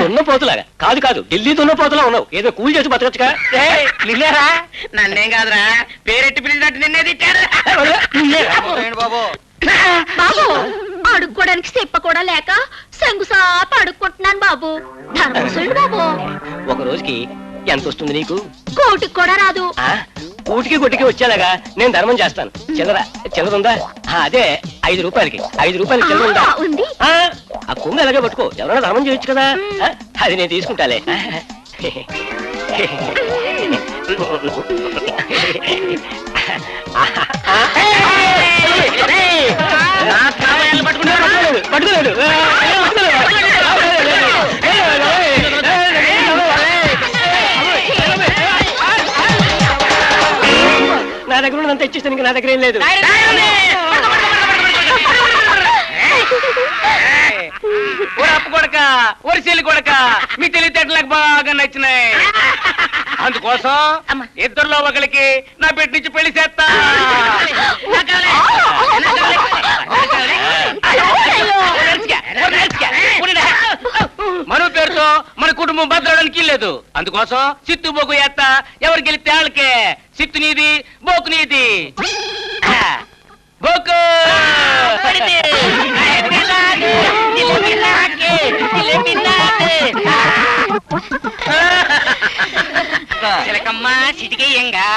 దున్నపోతులాగా కాదు కాదు, ఢిల్లీ దున్నపోతులా ఉన్నావు. ఏదో కూలి చేసి బతకచ్చుగా. నిన్నేరా? నన్నేం కాదురా, పేరెట్టి పిలిచినట్టు నిన్నే తిట్టాడు బాబు. బాబు అడుక్కోడానికి చెప్ప కూడా లేక సంగుసాప అడుక్కుంటున్నాను బాబు. ధర్మసుడు బాబు. ఒక రోజుకి ఎంత వస్తుంది నీకు? కోటికి కూడా రాదు. కూటికి కొట్టికి వచ్చేలాగా నేను ధర్మం చేస్తాను. చిల్లరుందా? అదే 5 రూపాయలకి. 5 రూపాయలకి చిల్లరుందా? ఉంది. ఆ కొంగు ఎలాగే పట్టుకో, ఎవరైనా ధర్మం చేయొచ్చు కదా. అది నేను తీసుకుంటాలే. పట్టుకోలేడు. నా దగ్గర ఉన్నదంతా ఇచ్చేస్తాను, ఇంకా నా దగ్గర ఏం లేదు. అప్పు కొడక, ఒరిసెల్లి కొడక, మీ తెలివితేటలకు బాగా నచ్చినాయి. అందుకోసం ఇద్దరులో ఒకరికి నా పెట్టి నుంచి పెళ్లి చేస్తా. మన పేరుతో మన కుటుంబం భద్రడానికి లేదు. అందుకోసం చిత్తు బోకు చేస్తా. ఎవరికి గెలిస్తే వాళ్ళకే. చిత్తు నీది, బోకు నీది. బోకు చిలకమ్మా చిటికేయంగా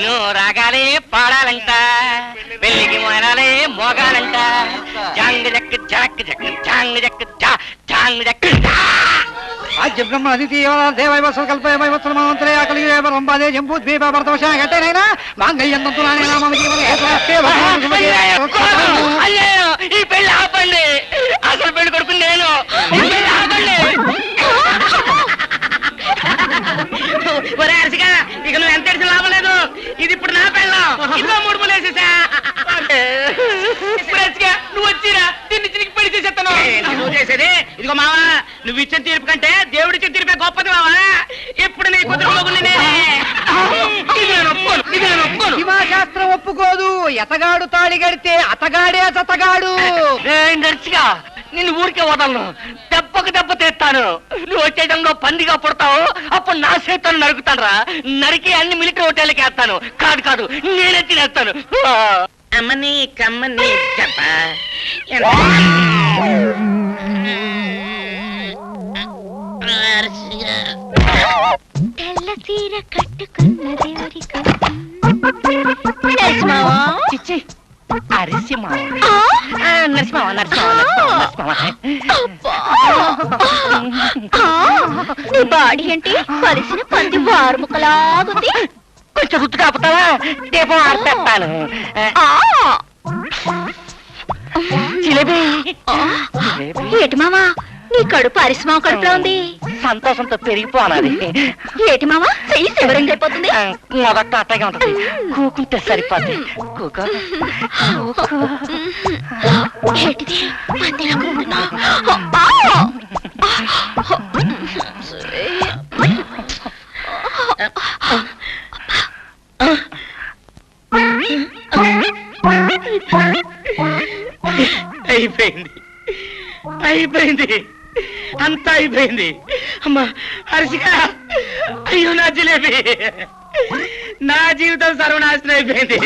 నువ్వు రాగాలే పాడాలంట, పెళ్లికి మోనాలే మోగాలంట. జాంగ జక్క జాక్ జక్క జాంగ జక్క జా జాంగ జక్క ఈ పెళ్లి ఆపండి. అసలు పెళ్లి కొడుకు నేను. ఇక నువ్వు ఎంత ఎడిసి లాభం లేదు. ఇది ఇప్పుడు నా పెళ్ళం. ఇంట్లో 3 పూలు వేసేసా. నువ్వు వచ్చిరా దీన్ని తిరిగి పెళ్లి చేసేస్తాను. నువ్వు చేసేది ఇదిగో మావా, నువ్వు ఇచ్చిన తీర్పు కంటే దేవుడిచ్చిన తీర్పే గొప్పది మావా. ఇప్పుడు నీ కుదురు శాస్త్రం ఒప్పుకోదు. ఎతగాడు తాళి గడితే అతగాడే చతగాడు. నర్చిగా నిన్ను ఊరికే వదలను. దెబ్బకు దెబ్బ తీస్తాను. నువ్వు వచ్చేటంలో పందిగా పుడతావు. అప్పుడు నా చేతులు నరుకుతాను రా. నరికి అన్ని మిలిటరీ హోటల్కి వేస్తాను. కాదు కాదు, నేనే తినేస్తాను. అమ్మని కమ్మని చెప్ప తెల్ల చీర కట్టుకున్నది నీ బాడీ ఏంటి కలిసిన పంది వారుముకలాగుంది. కొంచెం రుత్తు కాపుతావా? దీపం ఆర్పేస్తాను. ఏటి మామా నీ కడుపు అరిసిమావ కడుపులో ఉంది. సంతోషంతో పెరిగిపోనాది. ఏటి మామా చెయ్యి శివరంగా అయిపోతుంది. మొదట అట్టగా ఉంటది, కూకుంటే సరిపోద్ది. ఏంటిది అయిపోయింది, అయిపోయింది, అంతా అయిపోయింది. అమ్మా హర్షిక, అయ్యో నా జిలేబీ, నా జీవితం సర్వనాశనం అయిపోయింది.